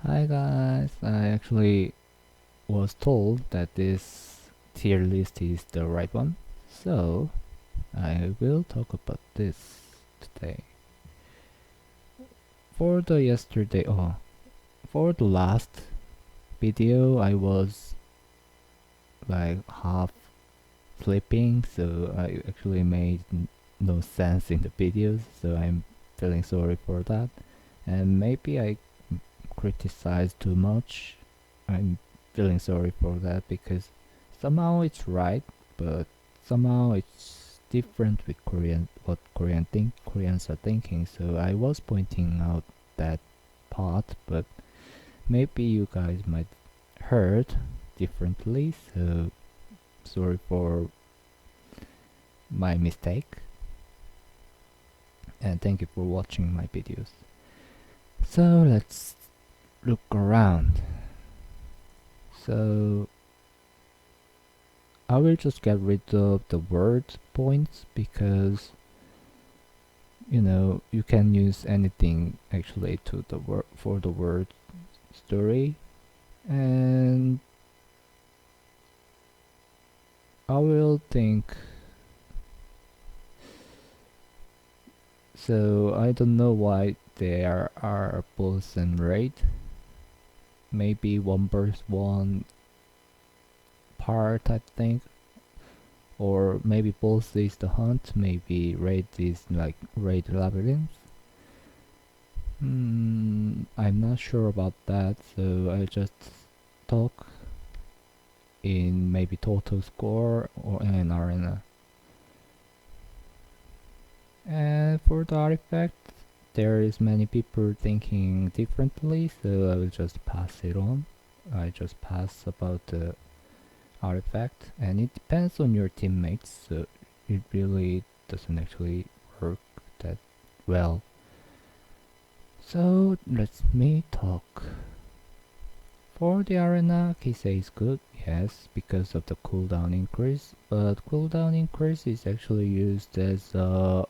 Hi guys, I actually was told that this tier list is the right one, so I will talk about this today. For the last video, I was like half sleeping, so I actually made no sense in the videos, so I'm feeling sorry for that. And maybe I criticized too much. I'm feeling sorry for that because somehow it's right, but somehow it's different with what Koreans are thinking. So I was pointing out that part, but maybe you guys might heard differently. So sorry for my mistake, and thank you for watching my videos. So let's look around. So I will just get rid of the word points because you can use anything actually to the word for the word story, and I will think. So I don't know why there are boss and raid. Maybe 1 versus 1 part, I think, or maybe boss is the hunt. Maybe raid is like raid labyrinth. I'm not sure about that, so I just talk in maybe total score or an arena. And for the artifact, there is many people thinking differently, so I will just pass it on. I just pass about the artifact, and it depends on your teammates, so it really doesn't actually work that well. So let me talk. For the arena, Kisei is good, yes, because of the cooldown increase, but cooldown increase is actually used as a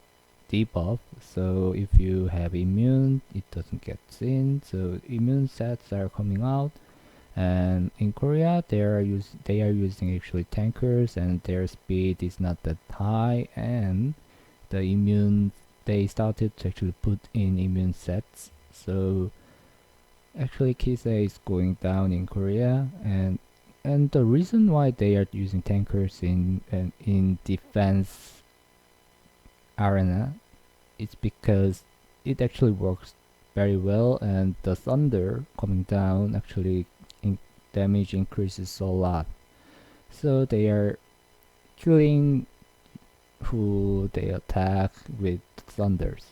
debuff, so if you have immune, it doesn't get in, so immune sets are coming out, and in Korea they are using actually tankers, and their speed is not that high, and the immune they started to actually put in immune sets, so actually Kisei is going down in Korea, and the reason why they are using tankers in defense arena is because it actually works very well, and the thunder coming down actually damage increases a lot. So they are killing who they attack with thunders.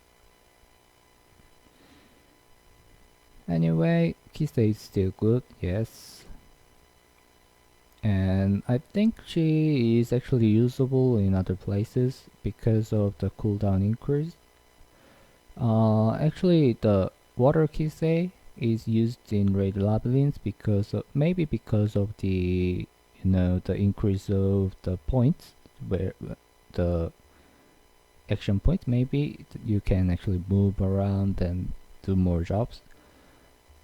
Anyway, Kisei is still good, yes. And I think she is actually usable in other places because of the cooldown increase. Actually, the water Kisei is used in raid labyrinths maybe because of the increase of the points, where the action points, maybe you can actually move around and do more jobs.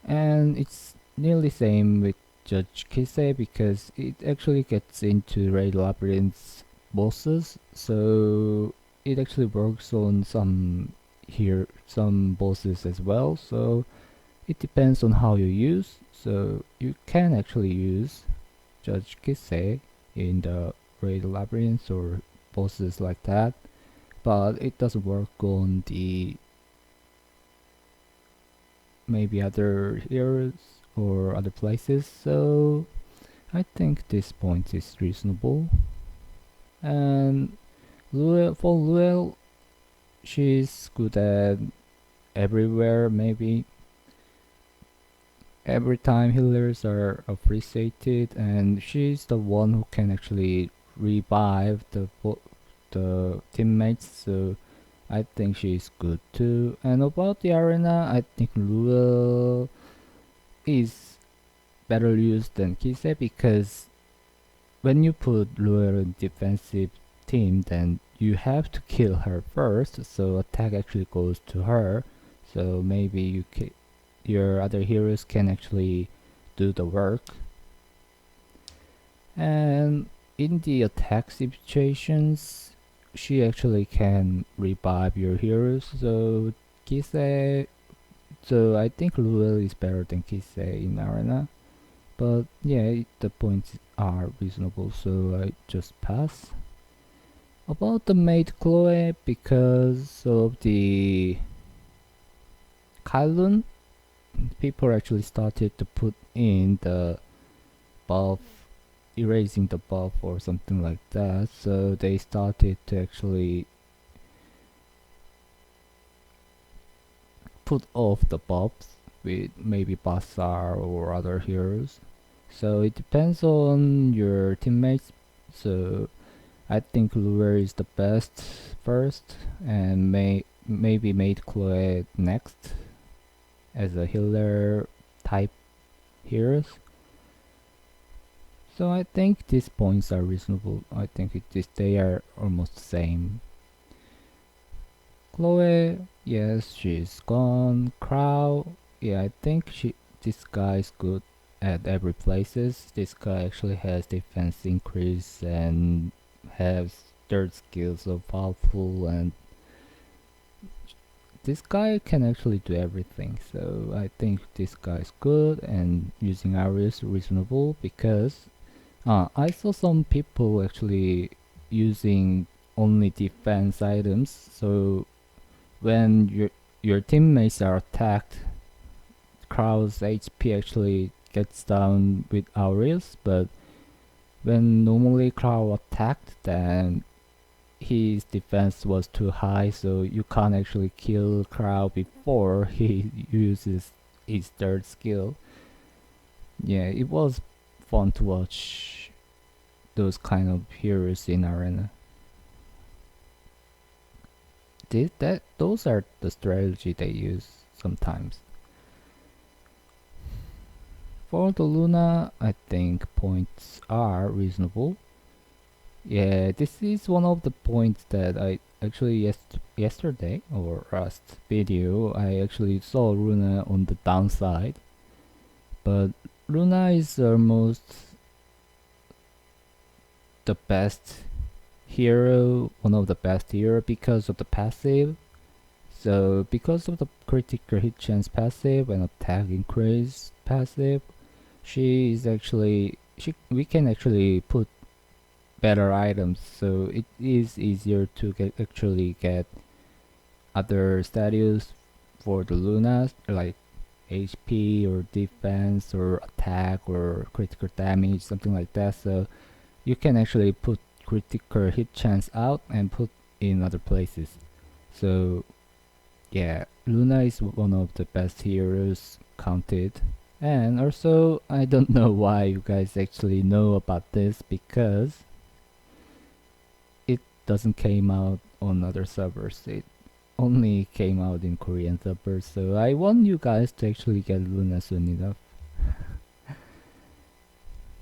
And it's nearly same with Judge Kisei because it actually gets into raid labyrinths bosses, so it actually works on some bosses as well, so it depends on how you use. So you can actually use Judge Kisei in the raid labyrinths or bosses like that, but it doesn't work on the maybe other heroes or other places, so I think this point is reasonable. And for Luel, she's good at everywhere, maybe. Every time healers are appreciated, and she's the one who can actually revive the teammates, so I think she's good too. And about the arena, I think Luel is better used than Kisei because when you put Luel in defensive team, then you have to kill her first, so attack actually goes to her. So maybe your other heroes can actually do the work. And in the attack situations, she actually can revive your heroes. So Kisei, so I think Luel is better than Kisei in Arena. But yeah, the points are reasonable, so I just pass. About the maid Chloe, because of the Kylun, people actually started to put in the buff, erasing the buff or something like that, so they started to actually put off the buffs with maybe Basar or other heroes. So it depends on your teammates. So I think Lure is the best first, and maybe made Chloe next as a healer type heroes. So I think these points are reasonable. I think they are almost the same. Chloe, yes, she's gone. Crow, yeah, I think this guy is good at every places. This guy actually has defense increase and has third skill so powerful, and this guy can actually do everything. So I think this guy is good, and using Arius reasonable, because I saw some people actually using only defense items. So when your teammates are attacked, Crow's HP actually gets down with Arius, but when normally Crow attacked, then his defense was too high, so you can't actually kill Crow before he uses his third skill. Yeah, it was fun to watch those kind of heroes in Arena. Those are the strategy they use sometimes. For the Luna, I think points are reasonable. Yeah, this is one of the points that I actually yesterday or last video I actually saw Luna on the downside, but Luna is almost the best hero, one of the best hero because of the passive. So because of the critical hit chance passive and attack increase passive, she is actually we can actually put better items, so it is easier to actually get other status for the Lunas, like HP or defense or attack or critical damage, something like that. So you can actually put critical hit chance out and put in other places. So yeah, Luna is one of the best heroes counted. And also, I don't know why you guys actually know about this, because it doesn't came out on other servers. It only came out in Korean servers, so I want you guys to actually get Luna soon enough.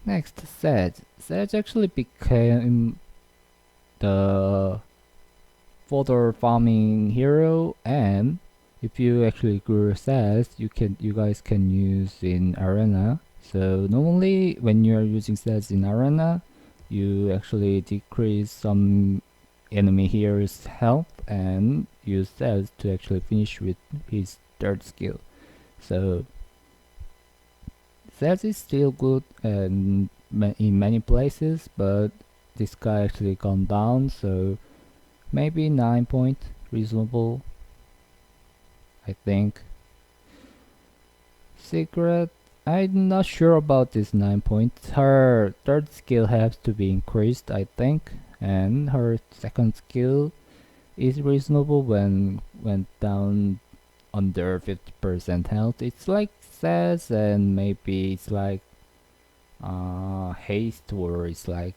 Next, Sedge. Sedge actually became the fodder farming hero, and if you actually grew Sedge, you guys can use in Arena. So normally when you are using Sedge in Arena, you actually decrease some enemy hero's health and use Sedge to actually finish with his third skill. So Sedge is still good and in many places, but this guy actually gone down, so maybe 9 point reasonable, I think. Secret, I'm not sure about this 9 points. Her third skill has to be increased, I think, and her second skill is reasonable when went down under 50% health. It's like says, and maybe it's like haste, or it's like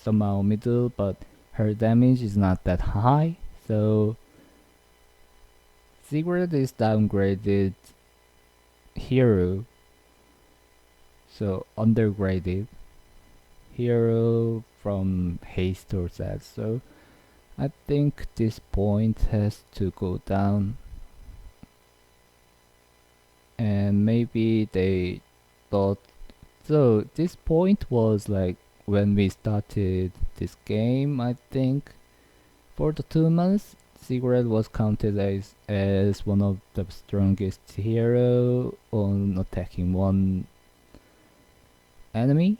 somehow middle, but her damage is not that high. So Secret is downgraded hero, so undergraded hero from haste or sad. So I think this point has to go down. maybe they thought. So this point was like when we started this game, I think. For the 2 months, Sigurd was counted as one of the strongest hero on attacking one enemy,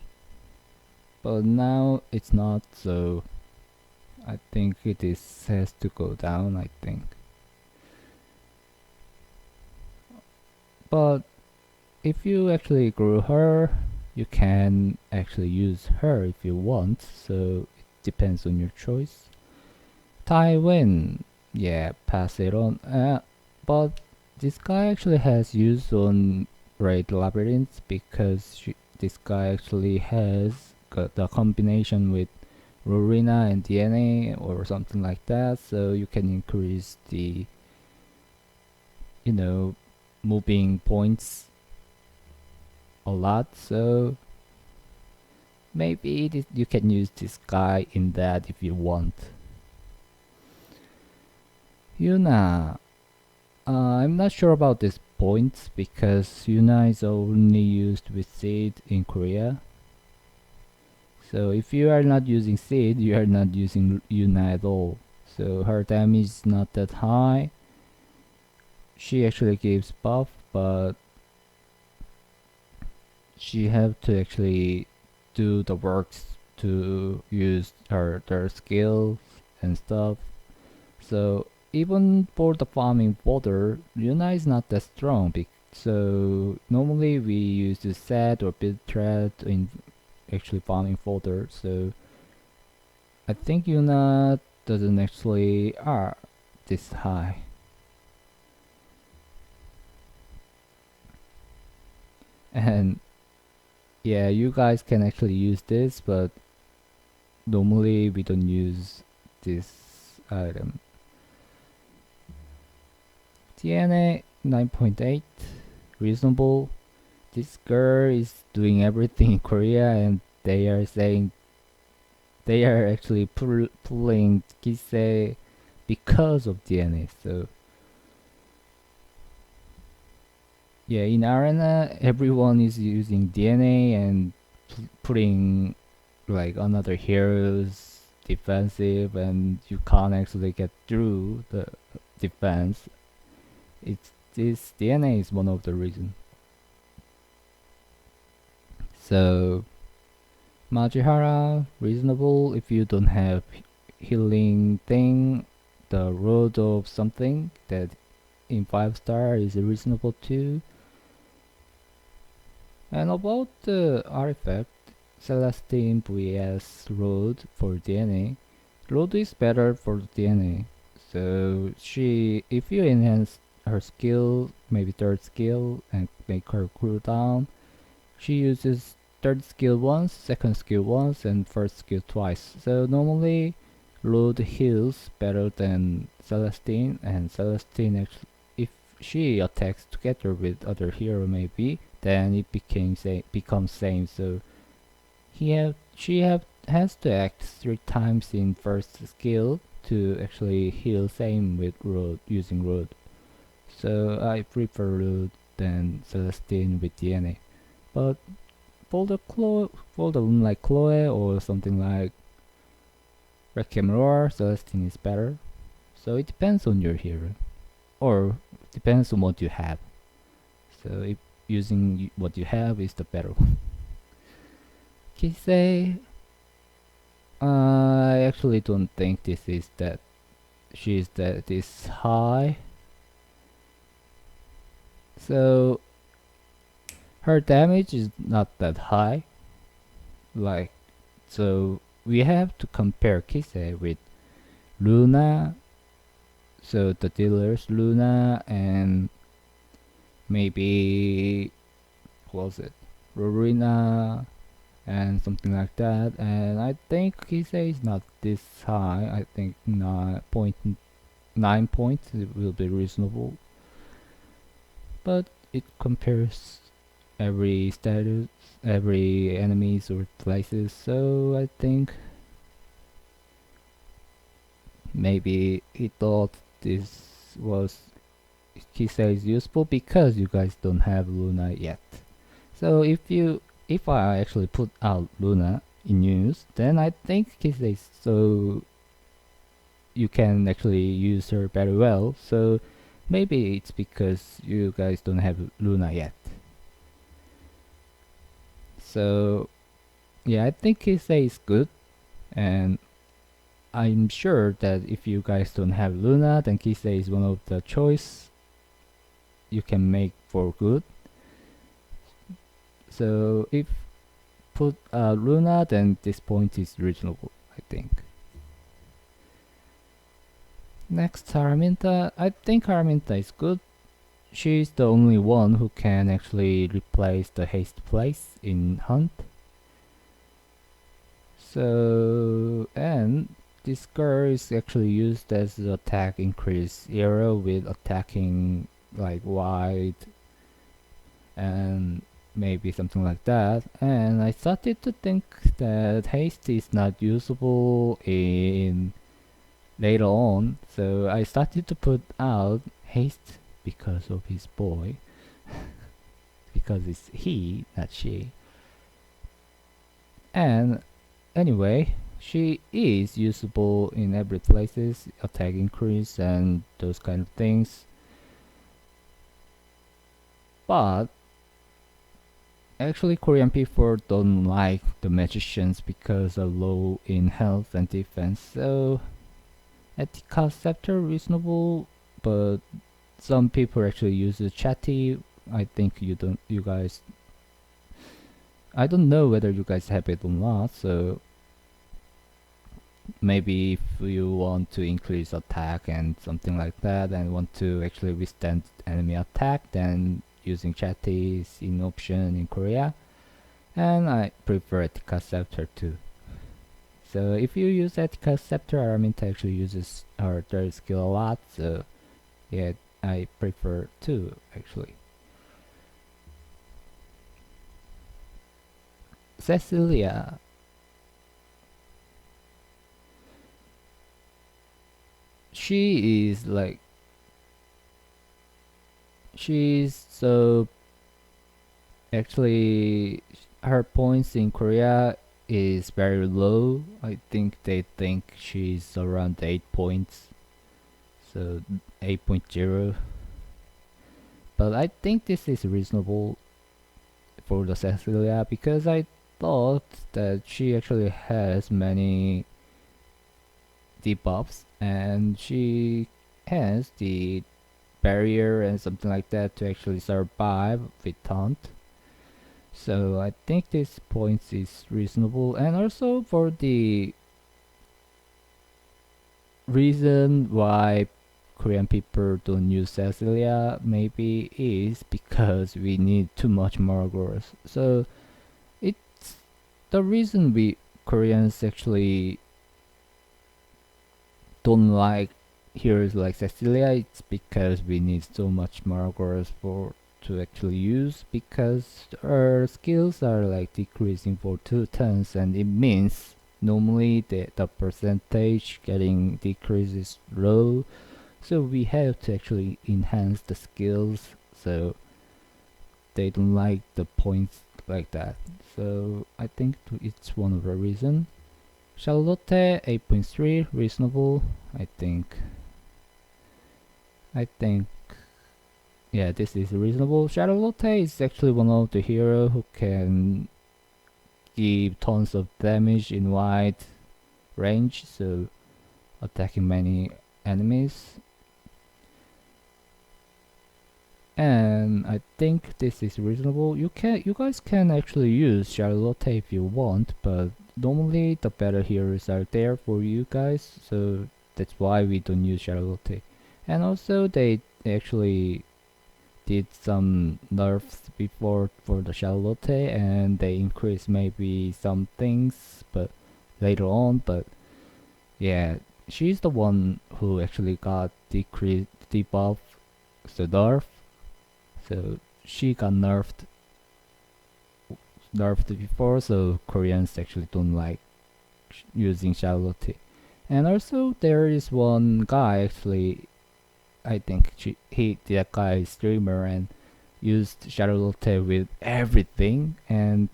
but now it's not, so I think it is has to go down, I think. But if you actually grew her, you can actually use her if you want, so it depends on your choice. Tywin, yeah, pass it on. But this guy actually has use on Raid Labyrinth because this guy actually has got the combination with Rowena and DNA or something like that, so you can increase the, you know, moving points a lot. So maybe you can use this guy in that if you want. Yuna, I'm not sure about this point because Yuna is only used with Seed in Korea. So if you are not using Seed, you are not using Yuna at all. So her damage is not that high. She actually gives buff, but she have to actually do the works to use their skills and stuff. So even for the farming fodder, Yuna is not that strong. So normally we use the set or build thread in actually farming fodder. So I think Yuna doesn't actually are this high. And yeah, you guys can actually use this, but normally we don't use this item. DNA 9.8, reasonable. This girl is doing everything in Korea, and they are saying they are actually pulling Kisei because of DNA. So yeah, in Arena, everyone is using DNA and putting like another hero's defensive, and you can't actually get through the defense. This DNA is one of the reasons. So Majihara, reasonable if you don't have healing thing. The road of something that in 5-star is reasonable too. And about the artifact, Celestine vs Road for DNA. Road is better for DNA. So if you enhance her skill, maybe third skill, and make her cooldown, she uses third skill once, second skill once, and first skill twice. So normally, Road heals better than Celestine, and Celestine actually, if she attacks together with other hero, maybe then it becomes same. So she has to act 3 times in first skill to actually heal same with Road using Road. So I prefer Road than Celestine with DNA. But for the one like Chloe or something like Requiem Roar, Celestine is better. So it depends on your hero, or depends on what you have. So if using what you have is the better one. Kisei, I actually don't think she's this high. So her damage is not that high. Like, so we have to compare Kisei with Luna. So the dealers Luna and maybe what was it? Rowena and something like that. And I think Kisei is not this high. I think 9.9 points will be reasonable. But it compares every status, every enemies or places. So I think maybe he thought this was Kisa is useful because you guys don't have Luna yet. So if I actually put out Luna in use, then I think Kisa is so you can actually use her very well. So maybe it's because you guys don't have Luna yet. So yeah, I think Kisa is good, and I'm sure that if you guys don't have Luna, then Kisa is one of the choice you can make for good. So if put Luna, then this point is reasonable, I think. Next, Araminta. I think Araminta is good. She's the only one who can actually replace the haste place in Hunt. So, and this girl is actually used as the attack increase arrow with attacking like wide and maybe something like that. And I started to think that haste is not usable in later on, so I started to put out haste because of his boy. Because it's he, not she. And anyway, she is usable in every places, attack increase and those kind of things. But actually Korean people don't like the magicians because of low in health and defense. So Etika Scepter reasonable, but some people actually use the chatty. I think you guys, I don't know whether you guys have it or not, so maybe if you want to increase attack and something like that and want to actually withstand enemy attack, then using chatty is an option in Korea. And I prefer Etika Scepter too. So if you use Etika Scepter, Araminta actually uses her third skill a lot, so yeah, I prefer two actually. Cecilia. She is like, she's so actually her points in Korea is very low. I think they think she's around 8 points, so 8.0. But I think this is reasonable for the Cecilia because I thought that she actually has many debuffs and she has the barrier and something like that to actually survive with taunt. So I think this point is reasonable, and also for the reason why Korean people don't use Cecilia maybe is because we need too much Margors. So it's the reason we Koreans actually don't like heroes like Cecilia. It's because we need so much Margors for to actually use, because our skills are like decreasing for 2 turns, and it means normally the percentage getting decreased is low, so we have to actually enhance the skills, so they don't like the points like that. So I think it's one of the reason. Charlotte 8.3 reasonable. I think yeah, this is reasonable. Charlotte is actually one of the hero who can give tons of damage in wide range, so attacking many enemies. And I think this is reasonable. You guys can actually use Charlotte if you want, but normally the better heroes are there for you guys, so that's why we don't use Charlotte. And also they actually did some nerfs before for the Charlotte, and they increased maybe some things but later on, but yeah, she's the one who actually got decreased debuff, so nerf, so she got nerfed before, so Koreans actually don't like using Charlotte. And also there is one guy actually I think that guy is streamer and used Charlotte with everything, and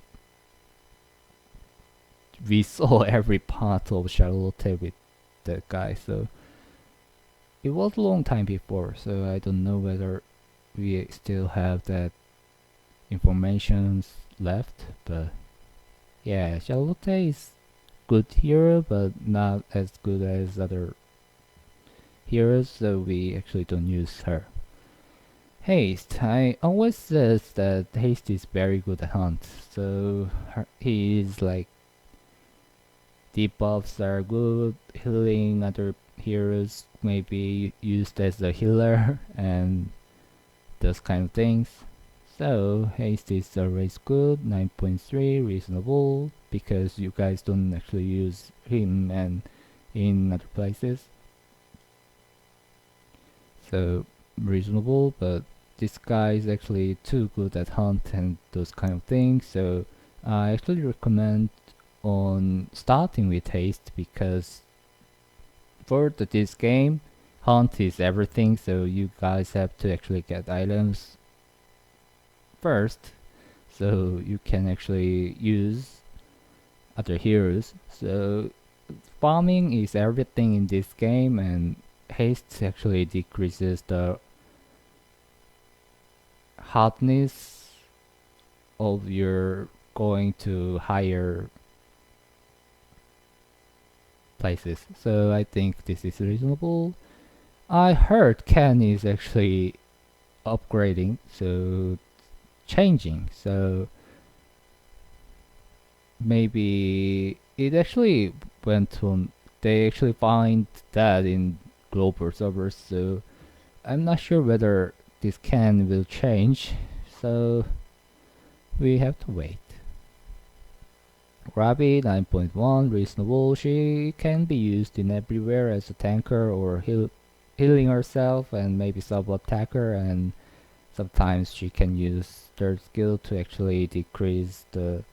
we saw every part of Charlotte with that guy. So it was a long time before, so I don't know whether we still have that information left. But yeah, Charlotte is good hero, but not as good as other heroes, so we actually don't use her. Haste. I always says that Haste is very good at hunt, so he is like debuffs are good, healing other heroes maybe used as a healer and those kind of things. So Haste is always good, 9.3, reasonable, because you guys don't actually use him and in other places. So reasonable, but this guy is actually too good at hunt and those kind of things, so I actually recommend on starting with haste, because for this game hunt is everything, so you guys have to actually get items first so you can actually use other heroes. So farming is everything in this game, and haste actually decreases the hardness of your going to higher places. So I think this is reasonable. I heard Ken is actually upgrading, so changing. So maybe it actually went on. They actually find that in global servers, so I'm not sure whether this can will change. So we have to wait. Rabi 9.1, reasonable. She can be used in everywhere as a tanker or healing herself, and maybe sub attacker, and sometimes she can use third skill to actually decrease the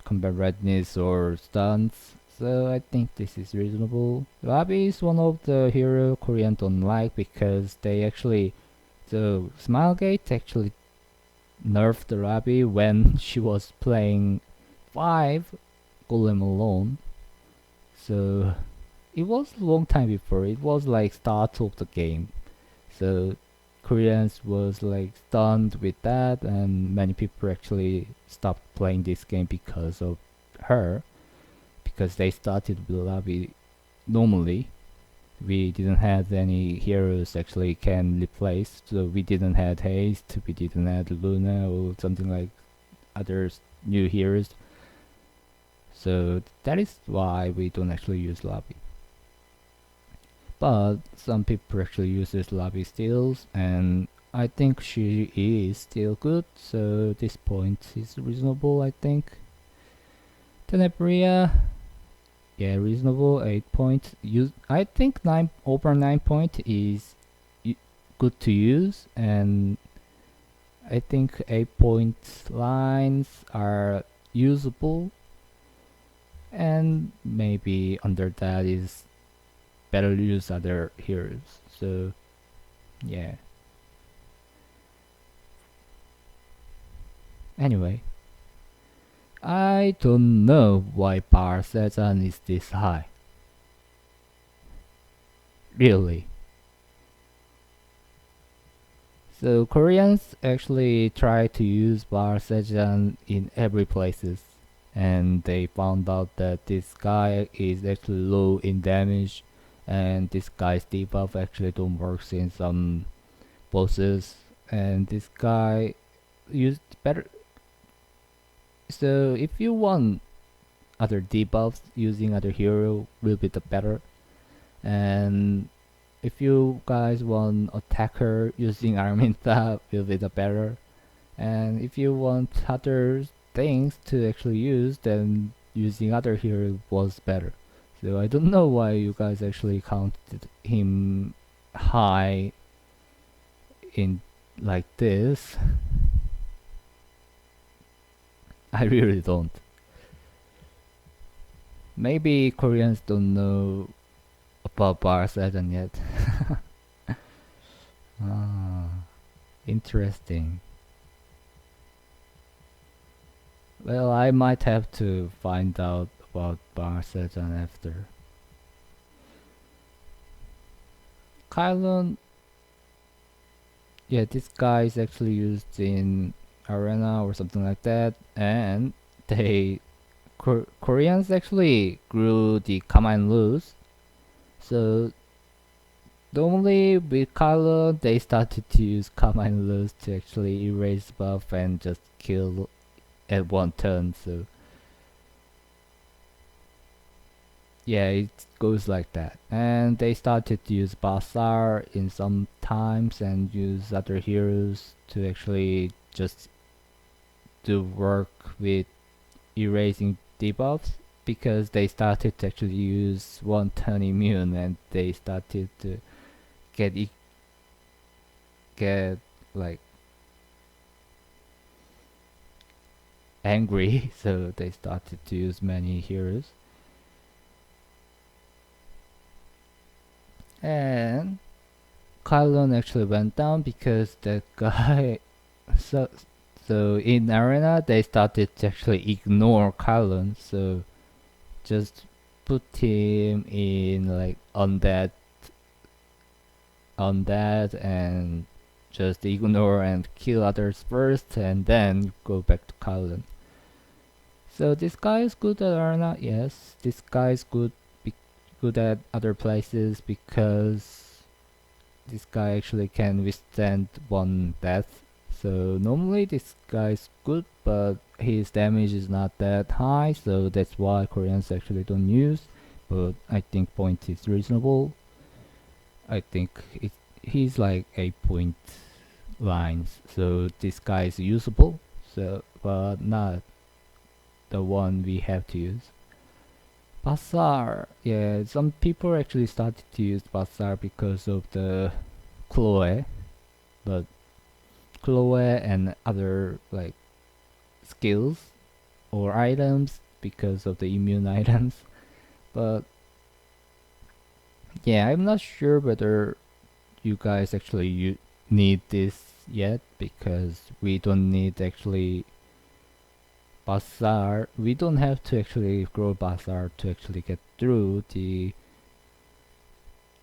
combat readiness or stuns. So I think this is reasonable. Rabi is one of the hero Korean don't like, because they actually, so Smilegate actually nerfed the Rabi when she was playing 5 Golem alone. So it was a long time before. It was like start of the game. So Koreans was like stunned with that, and many people actually stopped playing this game because of her, because they started with Lobby normally. We didn't have any heroes actually can replace, so we didn't have Haste, we didn't have Luna or something like other new heroes. So that is why we don't actually use Lobby. But some people actually uses Lobby still, and I think she is still good, so this point is reasonable, I think. Tenebria, yeah, reasonable, 8 point. I think 9 point is good to use, and I think 8 point lines are usable, and maybe under that is better use other heroes. So yeah. Anyway, I don't know why bar Sezan is this high. Really. So Koreans actually try to use bar Sezan in every places, and they found out that this guy is actually low in damage, and this guy's debuff actually don't work in some bosses, and this guy used better. So if you want other debuffs, using other hero will be the better, and if you guys want attacker, using Arminta will be the better, and if you want other things to actually use, then using other hero was better. So I don't know why you guys actually counted him high in like this. I really don't. Maybe Koreans don't know about bar Satan yet. Ah, interesting. Well, I might have to find out about Barcelona after. Kylon, yeah, this guy is actually used in Arena or something like that, and they Koreans actually grew the command loose. So normally with Kylon, they started to use command loose to actually erase buff and just kill at one turn. So yeah, it goes like that. And they started to use Basar in some times and use other heroes to actually just do work with erasing debuffs because they started to actually use one turn immune and they started to get get like angry, so they started to use many heroes. And Kylon actually went down because that guy. So, so in Arena they started to actually ignore Kylon, so just put him in like undead and just ignore and kill others first and then go back to Kylon. So this guy is good at Arena, yes. This guy is good at other places because this guy actually can withstand one death. So normally this guy is good, but his damage is not that high, so that's why Koreans actually don't use. But I think point is reasonable. I think he's like 8 point lines, so this guy is usable. So, but not the one we have to use. Bazaar, yeah, some people actually started to use Bazaar because of the Chloe, but Chloe and other like skills or items because of the immune items. But yeah, I'm not sure whether you guys actually need this yet because we don't need actually Bazaar. We don't have to actually grow Bazaar to actually get through the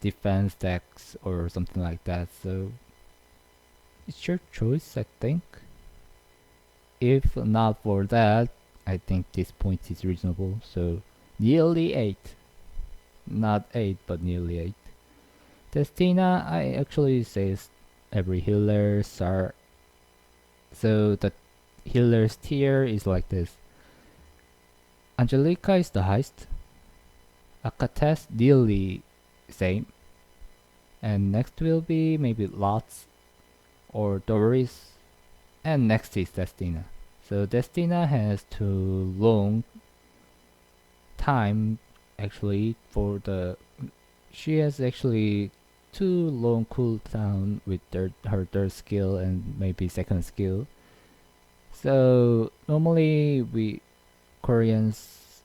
defense decks or something like that. So it's your choice, I think. If not for that, I think this point is reasonable. So nearly 8. Not 8, but nearly 8. Destina, I actually says every healers are. So the healers tier is like this. Angelica is the highest. Akates nearly same. And next will be maybe Lots or Doris. And next is Destina. So Destina has too long time actually for the. She has actually too long cooldown with her third skill and maybe second skill. So normally we Koreans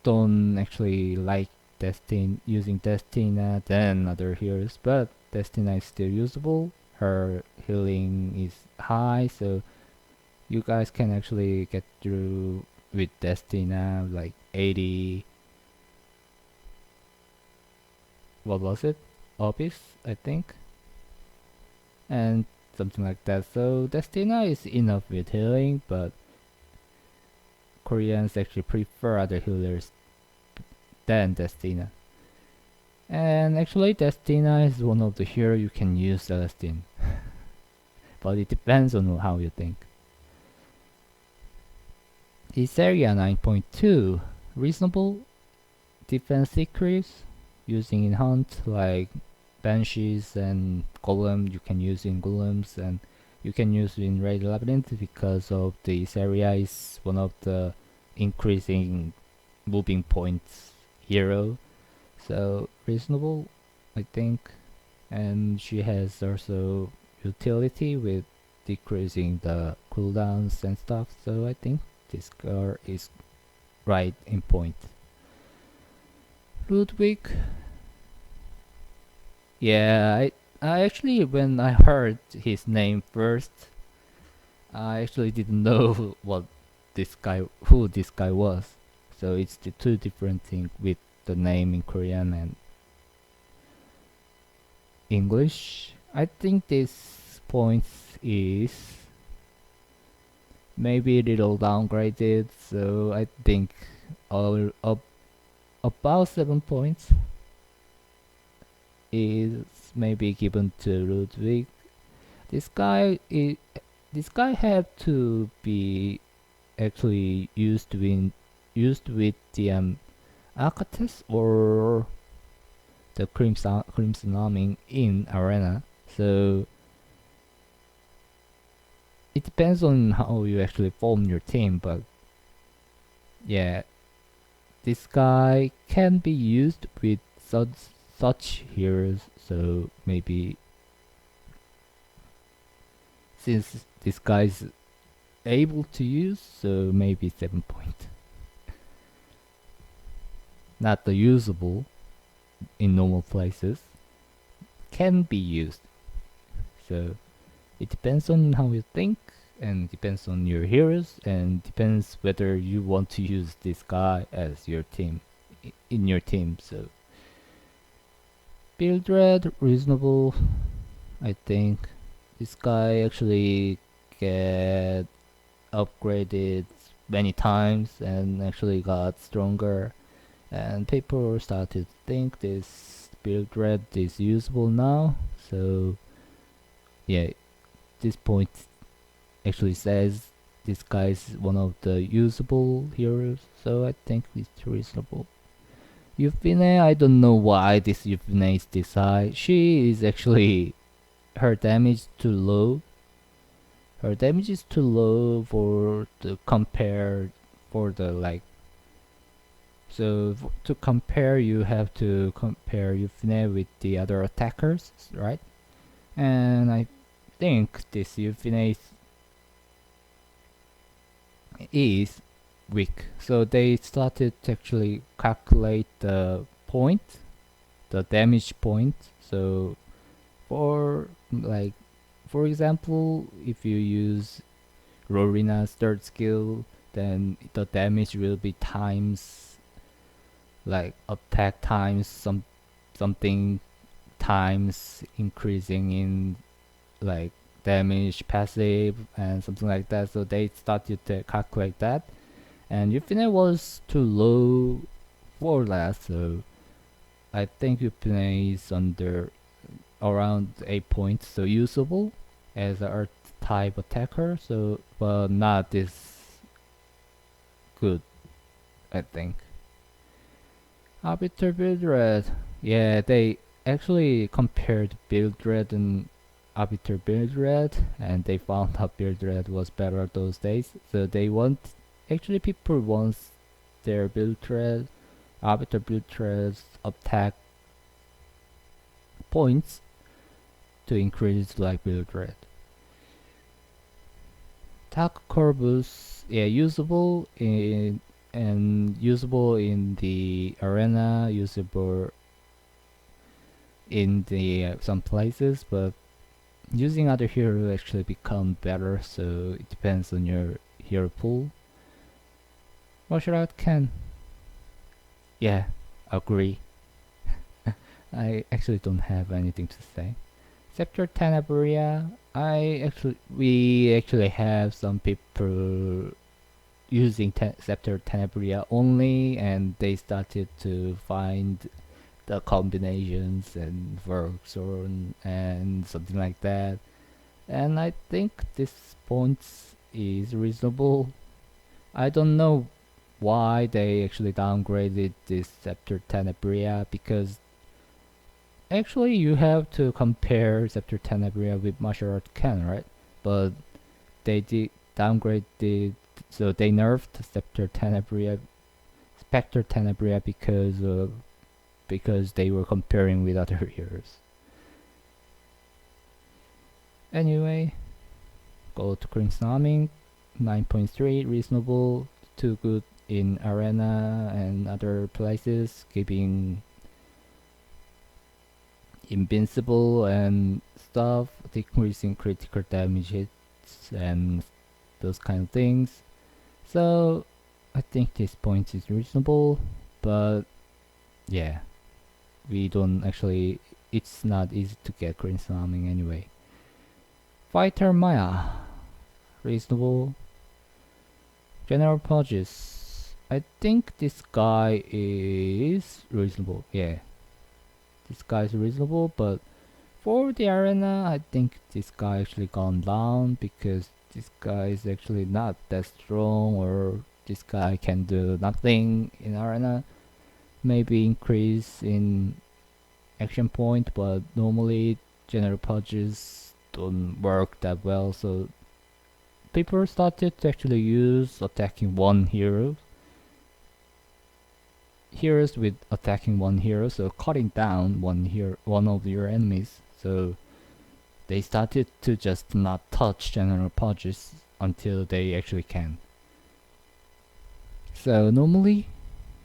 don't actually like using Destina than other heroes, but Destina is still usable. Her healing is high, so you guys can actually get through with Destina like 80. What was it? Obis, I think, and something like that. So Destina is enough with healing, but Koreans actually prefer other healers than Destina. And actually, Destina is one of the heroes you can use Celestine, but it depends on how you think. This area 9.2 reasonable defense secrets using in hunt like banshees and golem. You can use in golems and you can use in raid labyrinth because of this area is one of the increasing moving points hero, so reasonable I think. And she has also utility with decreasing the cooldowns and stuff, so I think this girl is right in point. Ludwig, yeah, I actually, when I heard his name first, I actually didn't know who this guy was. So it's the two different things with the name in Korean and English. I think this point is maybe a little downgraded, so I think about 7 points is maybe given to Ludwig. This guy is this guy had to be actually used with the Arcates or the Crimson Army in Arena. So it depends on how you actually form your team, but yeah, this guy can be used with such heroes. So maybe since this guy's able to use, so maybe 7 points. Not the usable in normal places, can be used. So it depends on how you think, and depends on your heroes, and depends whether you want to use this guy as your team in your team. So build red reasonable, I think. This guy actually get upgraded many times and actually got stronger, and people started to think this build red is usable now. So yeah, this point actually says this guy is one of the usable heroes, so I think it's reasonable. Yufine, I don't know why this Yufine is this high. She is actually, her damage too low. Her damage is too low for the compare for the like. So to compare, you have to compare Yufine with the other attackers, right? And I think this Yufine is weak. So they started to actually calculate the point, the damage point. So for like, for example, if you use Rorina's third skill, then the damage will be times like attack times something times increasing in like damage passive and something like that. So they started to calculate that, and Yufine was too low for that. So I think Yufine is under around 8 points, so usable as an earth type attacker. So but not this good, I think. Arbiter build red, yeah, they actually compared build red and Arbiter build red, and they found out build red was better those days. So they want, actually people want their build red, Arbiter build red's attack points to increase like build red. Tac Corvus, yeah, usable in and usable in the arena, usable in the some places, but using other hero actually become better. So it depends on your hero pool. Martial art can, yeah, agree. I actually don't have anything to say. Scepter Tenebria, we actually have some people using Scepter Tenebria only, and they started to find the combinations and works or and something like that. And I think this points is reasonable. I don't know why they actually downgraded this Scepter Tenebria, because actually you have to compare Scepter Tenebria with Martial Art Ken, right? But they did downgrade the, so they nerfed Scepter Tenebria, Spectre Tenebria because they were comparing with other heroes. Anyway, go to Crimson Arming, 9.3 reasonable, too good in arena and other places, giving invincible and stuff, decreasing critical damage hits and those kind of things. So I think this point is reasonable, but yeah, we don't actually, it's not easy to get green slamming anyway. Fighter Maya, reasonable. General Purges, I think this guy is reasonable. Yeah, this guy is reasonable, but for the arena, I think this guy actually gone down because this guy is actually not that strong, or this guy can do nothing in arena. Maybe increase in action point, but normally general purges don't work that well, so people started to actually use attacking one hero. Heroes with attacking one hero, so cutting down one of your enemies. So they started to just not touch general purges until they actually can. So normally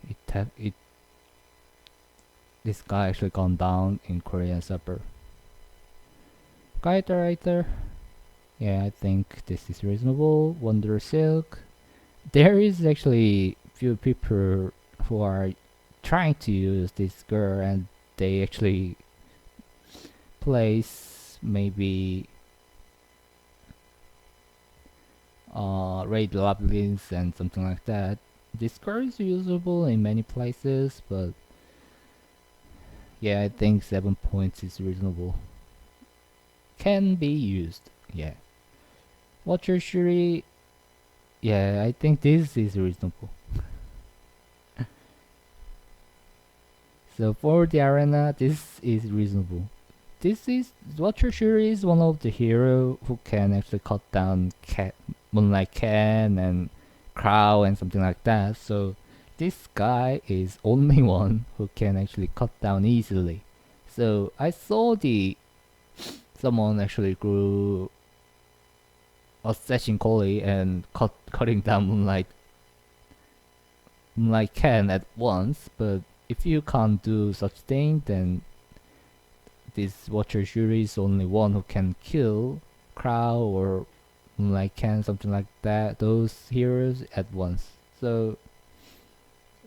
it this guy actually gone down in Korean server. Guide writer, yeah, I think this is reasonable. Wonder Silk, there is actually few people who are trying to use this girl, and they actually place maybe raid labyrinths and something like that. This girl is usable in many places, but yeah, I think 7 points is reasonable. Can be used, yeah. Watcher Shuri, yeah, I think this is reasonable. So for the arena, this is reasonable. This is Watcher Shuri is one of the hero who can actually cut down Moonlight Ken and Crow and something like that. So this guy is only one who can actually cut down easily. So I saw someone actually grew Assassin Collie and cutting down Moonlight Ken at once, but if you can't do such thing, then this Watcher Shuri is only one who can kill Crow or Moonlight Ken, something like that, those heroes at once. So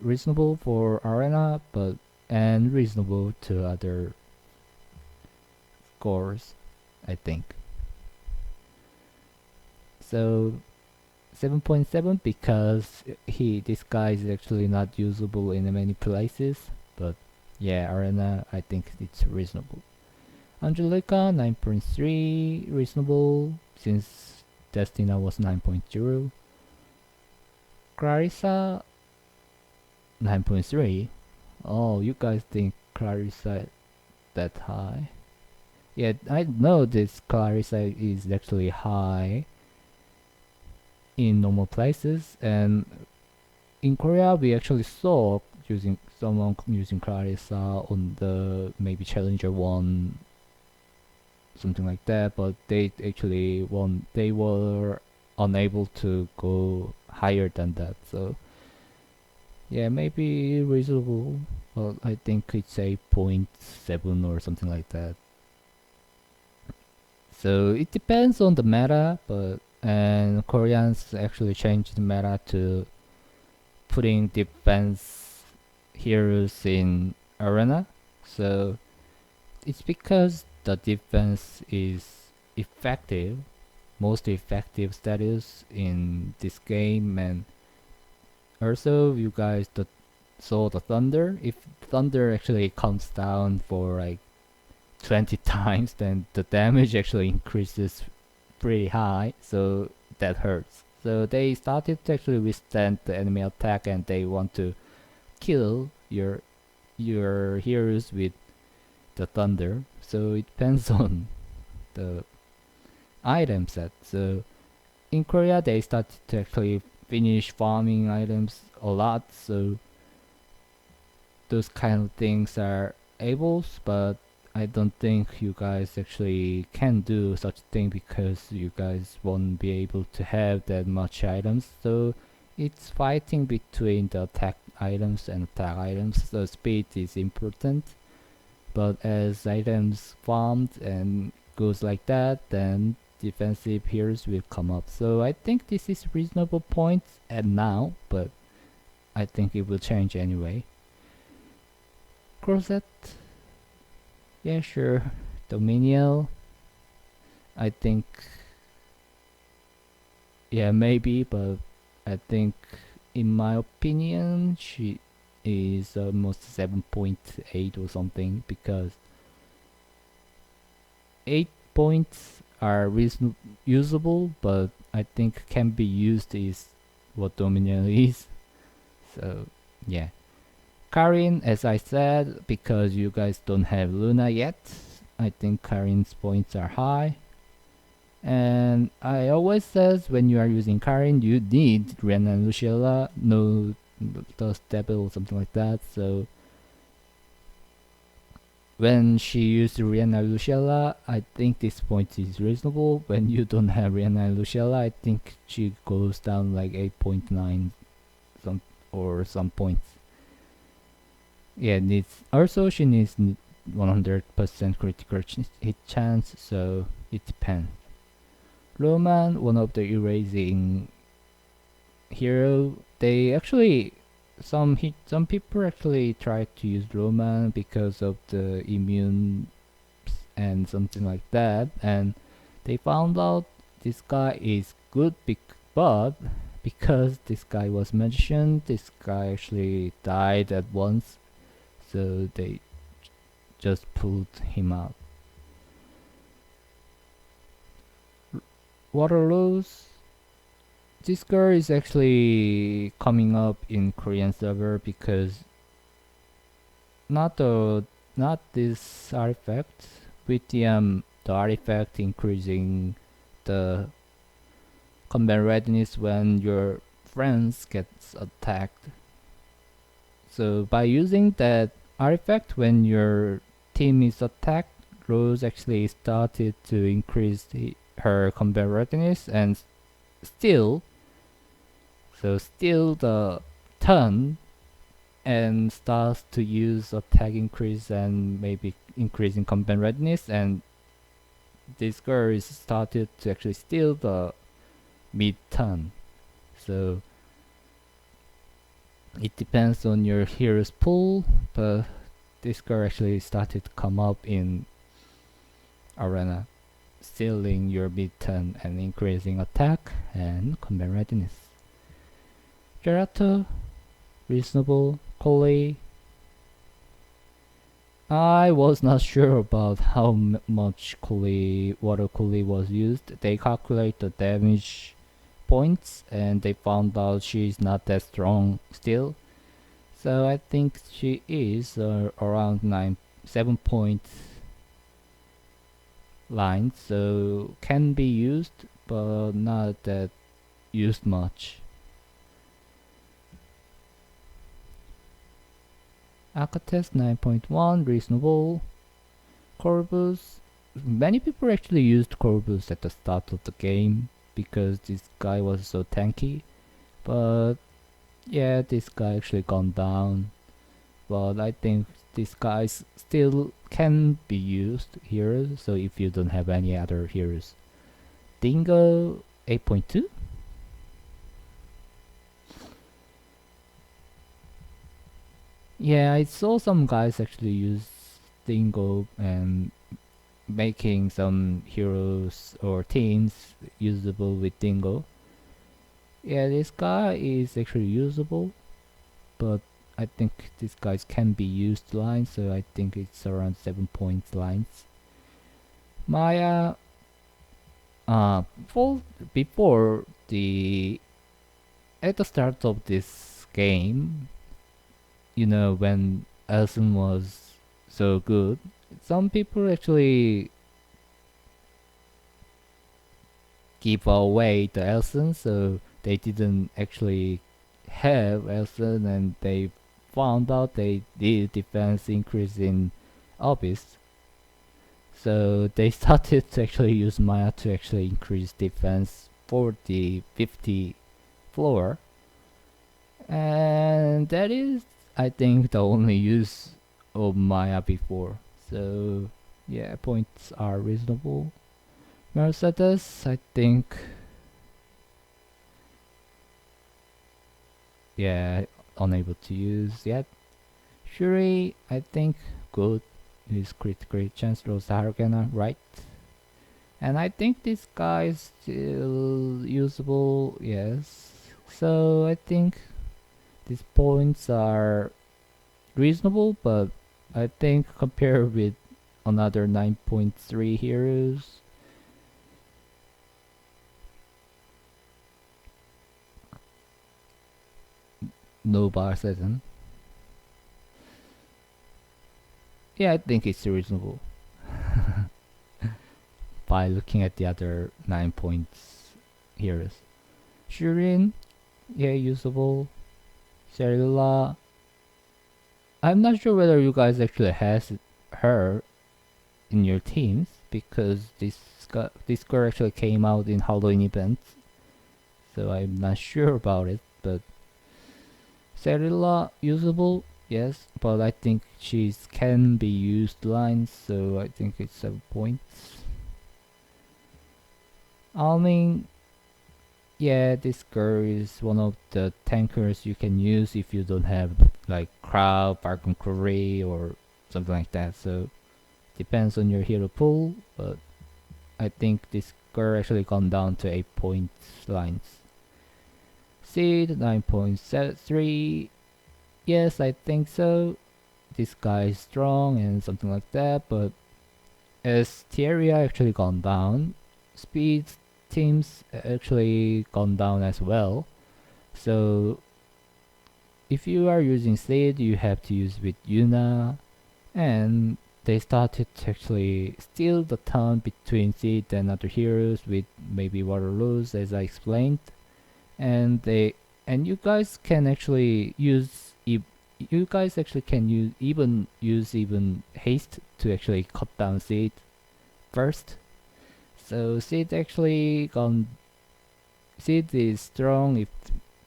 reasonable for arena, but and reasonable to other scores, I think. So 7.7 because this guy is actually not usable in many places, but yeah, arena, I think it's reasonable. Angelica 9.3, reasonable since Destina was 9.0. Clarissa 9.3. Oh, you guys think Clarissa that high? Yeah, I know this Clarissa is actually high in normal places, and in Korea we actually saw someone using Clarissa on the maybe Challenger 1, something like that, but they were unable to go higher than that. So yeah, maybe reasonable, but I think it's a 0.7 or something like that. So it depends on the meta, and Koreans actually changed the meta to putting defense heroes in arena. So it's because the defense is effective, most effective status in this game, and also you guys saw the thunder. If thunder actually comes down for like 20 times, then the damage actually increases pretty high, so that hurts. So they started to actually withstand the enemy attack, and they want to kill your heroes with the thunder. So it depends on the item set. So in Korea they started to actually finish farming items a lot, so those kind of things are able, but I don't think you guys actually can do such thing because you guys won't be able to have that much items. So it's fighting between the attack items and attack items. So speed is important, but as items farmed and goes like that, then defensive heroes will come up. So I think this is reasonable point at now, but I think it will change anyway. Crozet, yeah, sure. Dominion, I think, yeah, maybe, but I think, in my opinion, she is almost 7.8 or something, because 8 points are usable, but I think can be used is what Dominion is. So, yeah. Karin, as I said, because you guys don't have Luna yet, I think Karin's points are high. And I always says when you are using Karin, you need Ren and Luciella, no Dust Devil or something like that. So when she used Rihanna and Luciella, I think this point is reasonable. When you don't have Rihanna and Luciella, I think she goes down like 8.9 some points. Yeah, she needs 100% critical hit chance, so it depends. Roman, one of the erasing hero, they actually some people actually try to use Roman because of the immune and something like that, and they found out this guy is good, but because this guy was magician, this guy actually died at once, so they just pulled him out. Waterloos, this girl is actually coming up in Korean server because not this artifact, with the artifact increasing the combat readiness when your friends gets attacked. So by using that artifact when your team is attacked, Rose actually started to increase her combat readiness, and still the turn and starts to use attack increase and maybe increasing combat readiness, and this girl is started to actually steal the mid turn. So it depends on your hero's pool, but this girl actually started to come up in arena, stealing your mid turn and increasing attack and combat readiness. Gerato, reasonable. Coley, I was not sure about how much water Coley was used. They calculate the damage points and they found out she's not that strong still. So I think she is around 7 point line, so can be used, but not that used much. Alcatraz 9.1, reasonable. Corvus, many people actually used Corvus at the start of the game because this guy was so tanky, but yeah, this guy actually gone down, but I think this guy still can be used here, so if you don't have any other heroes. Dingo 8.2. Yeah, I saw some guys actually use Dingo and making some heroes or teams usable with Dingo. Yeah, this guy is actually usable, but I think these guys can be used lines, so I think it's around 7 points lines. Maya, before at the start of this game, when Elson was so good, some people actually give away the Elson, so they didn't actually have Elson, and they found out they did defense increase in Abyss. So they started to actually use Maya to actually increase defense for the 50 floor. And that is, I think, the only use of Maya before. So yeah, points are reasonable. Mercedes, I think, yeah, unable to use yet. Shuri, I think, good. His critical chance rolls Hargana, right? And I think this guy is still usable, yes. So I think these points are reasonable, but I think compared with another 9.3 heroes, no bar season. Yeah, I think it's reasonable by looking at the other 9 points heroes. Shirin, yeah, usable. Cellula, I'm not sure whether you guys actually has her in your teams because this girl actually came out in Halloween events, so I'm not sure about it. But Cellula usable, yes, but I think she's can be used lines, so I think it's 7 points. I mean, yeah, this girl is one of the tankers you can use if you don't have like Crowd, Barcon Curry, or something like that. So depends on your hero pool, but I think this girl actually gone down to 8 points lines. Seed 9.3. Yes, I think so. This guy is strong and something like that, but as Tieria actually gone down, speed teams actually gone down as well. So if you are using Seed, you have to use with Yuna, and they started to actually steal the town between Seed and other heroes with maybe Waterloos, as I explained, and you guys can actually use you guys actually can use even haste to actually cut down Seed first. So Seed actually gone. Seed is strong if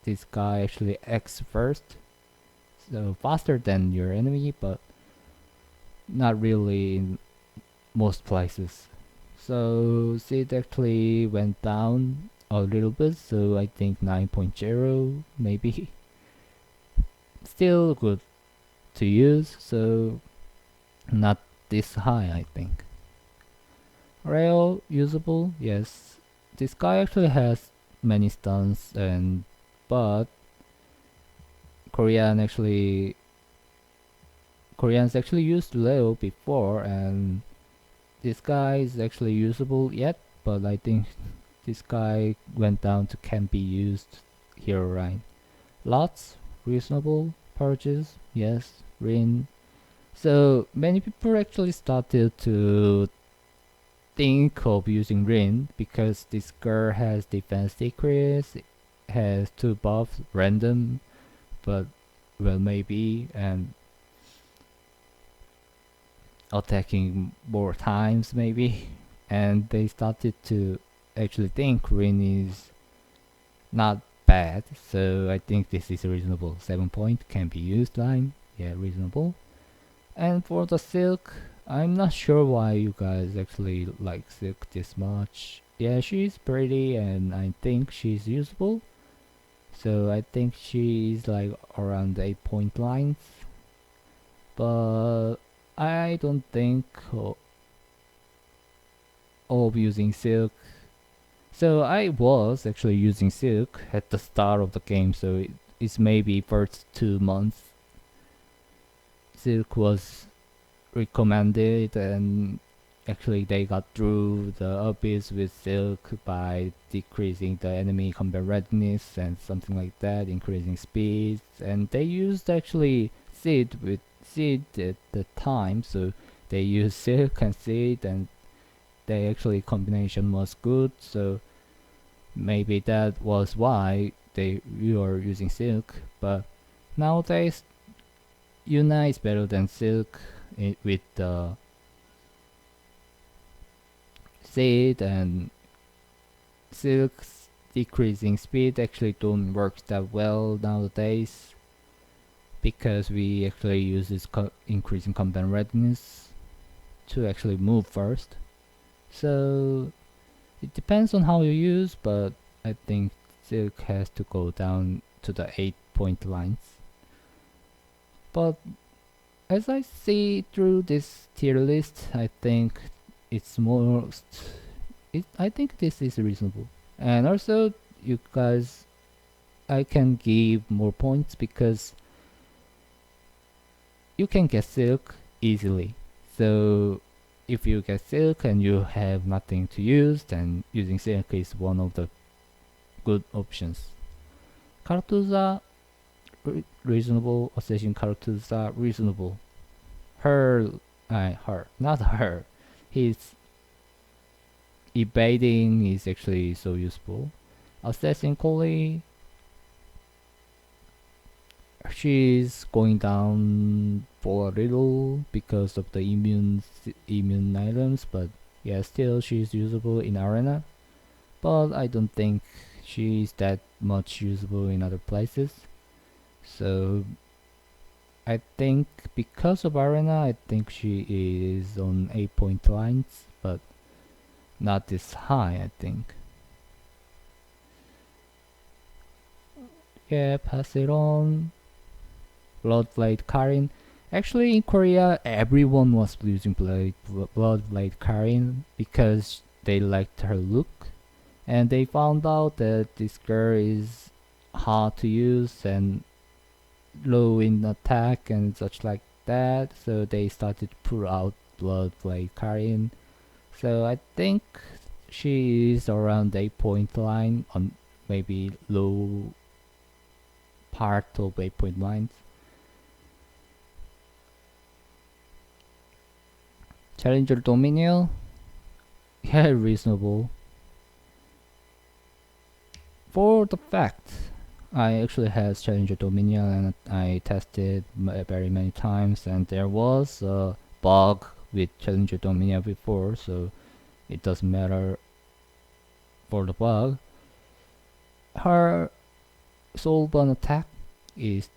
this guy actually acts first, so faster than your enemy, but not really in most places. So Seed actually went down a little bit, so I think 9.0 maybe. Still good to use, so not this high I think. Rail usable, yes. This guy actually has many stuns and but Koreans actually used Leo before, and this guy is actually usable yet, but I think this guy went down to can be used hero line. Lots, reasonable, purchase, yes, Rin. So many people actually started to think of using Rin because this girl has defense decrease, has 2 buffs, random, but well maybe, and attacking more times maybe, and they started to actually think Rin is not bad, so I think this is reasonable. 7 point can be used line, yeah, reasonable. And for the Silk, I'm not sure why you guys actually like Silk this much. Yeah, she's pretty and I think she's usable, so I think she's like around 8 point lines, but I don't think of using Silk. So I was actually using Silk at the start of the game, so it's maybe first 2 months. Silk was recommended, and actually they got through the abyss with Silk by decreasing the enemy combat readiness and something like that, increasing speed, and they used actually Seed at the time, so they used Silk and Seed, and they actually combination was good, so maybe that was why you are using Silk. But nowadays Yuna is better than Silk with the Seed, and Silk's decreasing speed actually don't work that well nowadays because we actually use this increasing combat readiness. to actually move first. So it depends on how you use, but I think Silk has to go down to the 8-point lines. But as I see through this tier list, I think it's most. I think this is reasonable, and also you guys, I can give more points because you can get Silk easily. So if you get Silk and you have nothing to use, then using Silk is one of the good options. Characters are reasonable. Assassin characters are reasonable. Not her. His evading is actually so useful. Assassin Collie, she's going down for a little because of the immune items, but yeah, still she's usable in arena. But I don't think she's that much usable in other places. So I think because of arena, I think she is on 8-point lines, but not this high, I think. Yeah, pass it on. Bloodblade Karin. Actually, in Korea, everyone was using Bloodblade Karin because they liked her look, and they found out that this girl is hard to use and low in attack and such like that, so they started to pull out Bloodblade Karin. So I think she is around the 8-point line, on maybe low part of 8-point lines. Challenger Dominion, yeah, reasonable. For the fact, I actually had Challenger Dominion and I tested very many times, and there was a bug with Challenger Dominion before, so it doesn't matter for the bug. Her Soulburn attack is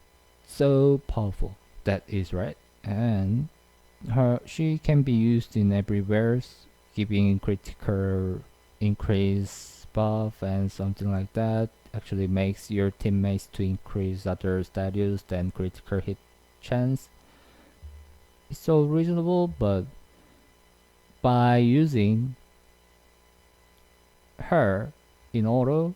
so powerful, that is right, and she can be used in everywhere, giving critical increase buff and something like that. Actually makes your teammates to increase other status than critical hit chance. It's so reasonable, but by using her in auto,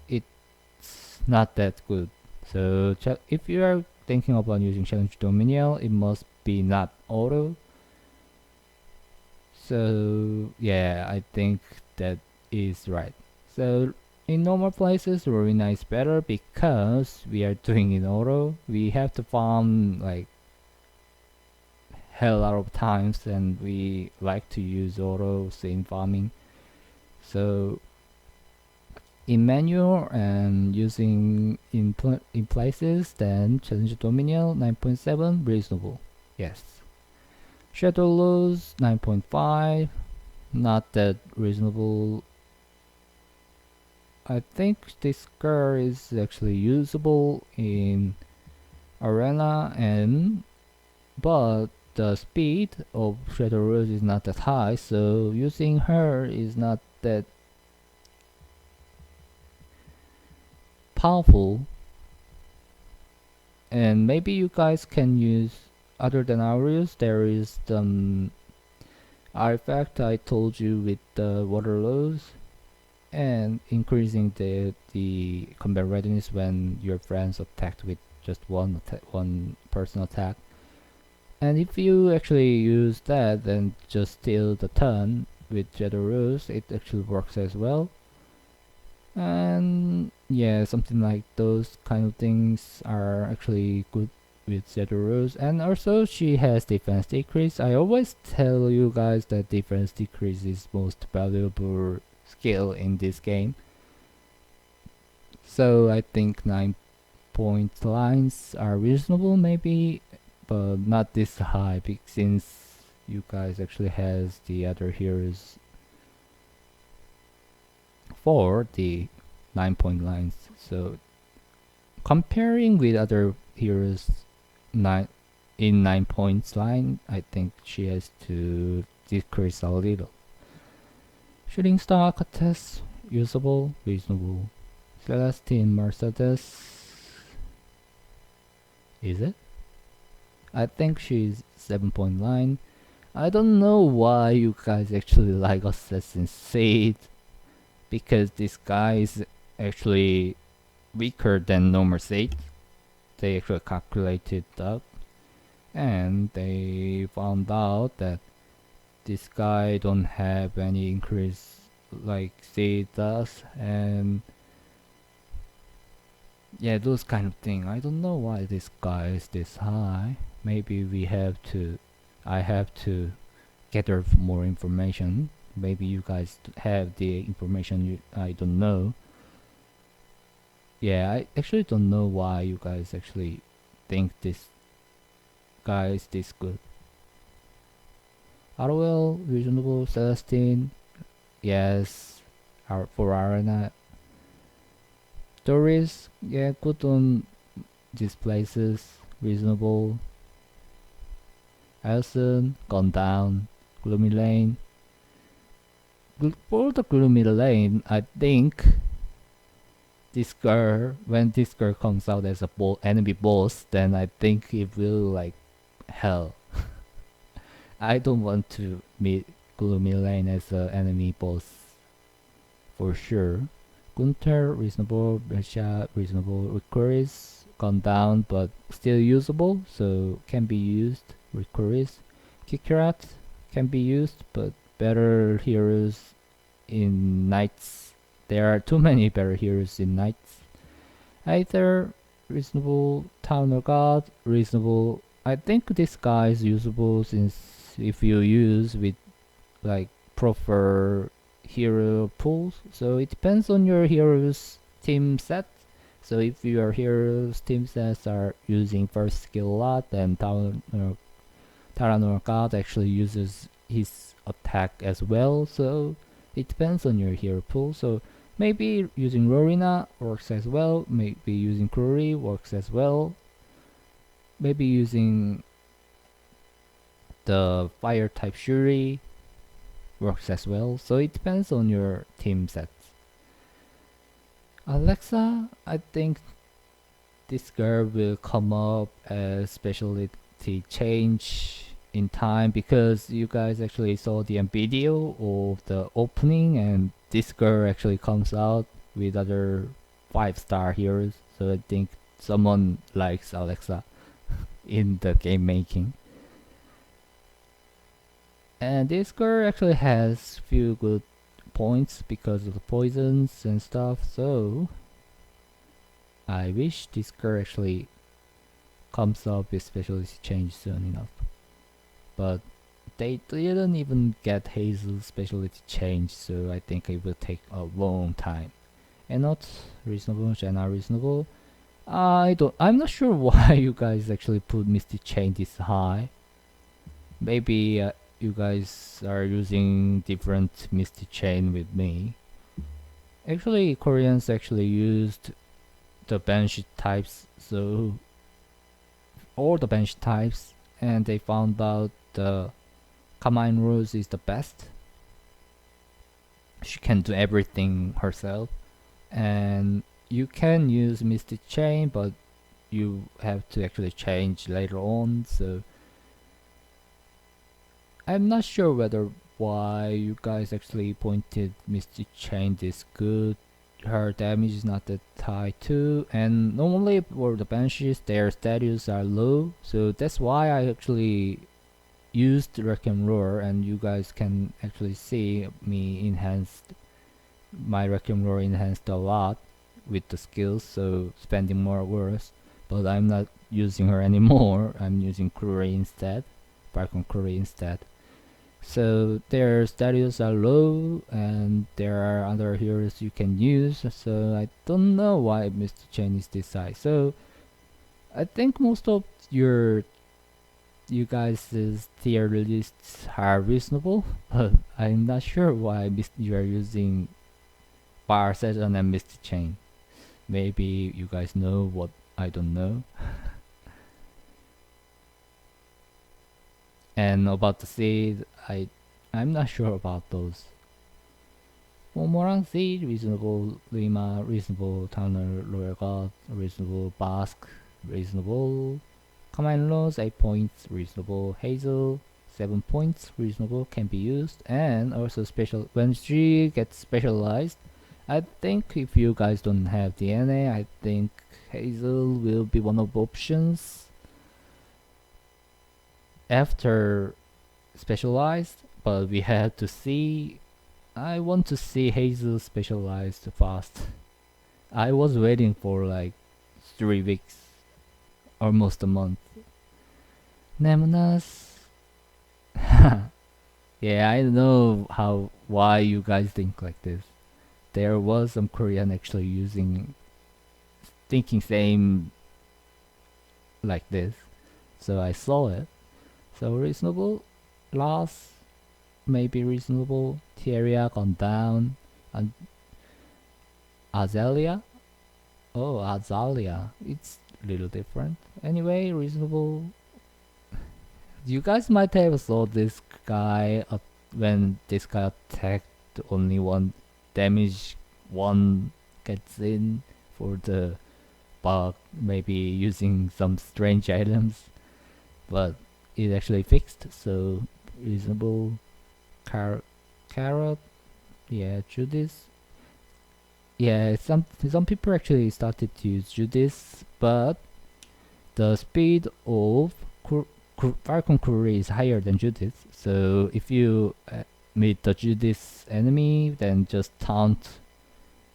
it's not that good. So if you are thinking about using Challenge Dominion, it must be not auto. So yeah, I think that is right. So in normal places, Rowena is better because we are doing in auto. We have to farm like hell lot of times, and we like to use autos in farming. So in manual and using in places, then Challenge Dominion 9.7 reasonable. Yes. Shadow Loss 9.5, not that reasonable. I think this girl is actually usable in arena, but the speed of Shadow Rose is not that high, so using her is not that powerful. And maybe you guys can use, other than Aureus, there is the artifact I told you with the water lows, and increasing the combat readiness when your friends attacked with just one person attack. And if you actually use that and just steal the turn with Shadow Rose, it actually works as well. And yeah, something like those kind of things are actually good with Shadow Rose. And also she has defense decrease. I always tell you guys that defense decrease is most valuable skill in this game. So I think 9-point lines are reasonable maybe, but not this high, since you guys actually has the other heroes for the 9-point lines. So comparing with other heroes, in 9 points line, I think she has to decrease a little. Shooting star contest, usable, reasonable. Celestine Mercedes, is it? I think she's 7-point line. I don't know why you guys actually like Assassin's Creed, because this guy is actually weaker than normal Seed. They actually calculated that, and they found out that this guy don't have any increase like Seed does, and yeah, those kind of thing. I don't know why this guy is this high. Maybe I have to gather more information. Maybe you guys have the information I don't know. Yeah, I actually don't know why you guys actually think this guy is this good. Arwell, reasonable. Celestine, yes. For Arena. Doris, yeah, good on these places. Reasonable. Alison, gone down. Gloomy Lane. For the Gloomy Lane, I think when this girl comes out as a enemy boss, then I think it will like hell. I don't want to meet Gloomy Lane as an enemy boss for sure. Gunther, reasonable. Brescia, reasonable. Requires, gone down but still usable, so can be used. Requires. Kikirat can be used, but better heroes in Knights. There are too many better heroes in Knights. Either reasonable. Town God, reasonable. I think this guy is usable since if you use with like proper hero pools, so it depends on your hero's team set. So if your hero's team sets are using first skill a lot, then Taranor God actually uses his attack as well, so it depends on your hero pool. So maybe using Rorina works as well, maybe using Kruri works as well, maybe using the fire type Shuri works as well, so it depends on your team sets. Alexa, I think this girl will come up as specialty change in time, because you guys actually saw the video of the opening, and this girl actually comes out with other 5-star heroes, so I think someone likes Alexa in the game making. And this girl actually has few good points because of the poisons and stuff, so I wish this girl actually comes up with specialty change soon enough. But they didn't even get Hazel's specialty change, so I think it will take a long time. And not reasonable, Jenna reasonable. I'm not sure why you guys actually put Misty Chain this high. Maybe you guys are using different Misty Chain with me. Actually, Koreans actually used the Banshee types, so all the Banshee types, and they found out the Kamine Rose is the best. She can do everything herself, and you can use Misty Chain, but you have to actually change later on, so I'm not sure why you guys actually pointed Misty Chain this good. Her damage is not that high too, and normally for the Banshees their status are low, so that's why I actually used Wreck and Roar, and you guys can actually see me enhanced my Wreck and Roar enhanced a lot with the skills, so spending more words, but I'm not using her anymore. I'm using Kruri instead, Falcon Kruri instead. So their status are low, and there are other heroes you can use, so I don't know why Mr. Chain is this high. So I think most of you guys' tier lists are reasonable, but I'm not sure why you are using Bar Session and Mr. Chain. Maybe you guys know what I don't know. And about the seed, I'm not sure about those. Momoran seed, reasonable. Lima, reasonable. Tanner, Royal God, reasonable. Basque, reasonable. Command laws, 8 points, reasonable. Hazel, 7 points, reasonable, can be used. And also special, when she gets specialized, I think if you guys don't have DNA, I think Hazel will be one of the options after specialized, but we have to see. I want to see Hazel specialized fast. I was waiting for like 3 weeks, almost a month. Nemonas. Yeah, I know why you guys think like this. There was some Korean actually thinking same like this. So I saw it. So reasonable. Loss, maybe reasonable. Thieria gone down. And Azalea. Oh, Azalea. It's a little different. Anyway, reasonable. You guys might have saw this guy when this guy attacked, only one damage, one gets in for the bug, maybe using some strange items, but it actually fixed. So reasonable. Carrot, yeah, Judas. Yeah, some people actually started to use Judas, but the speed of Falcon Courier is higher than Judas. So if you meet the Judas enemy, then just taunt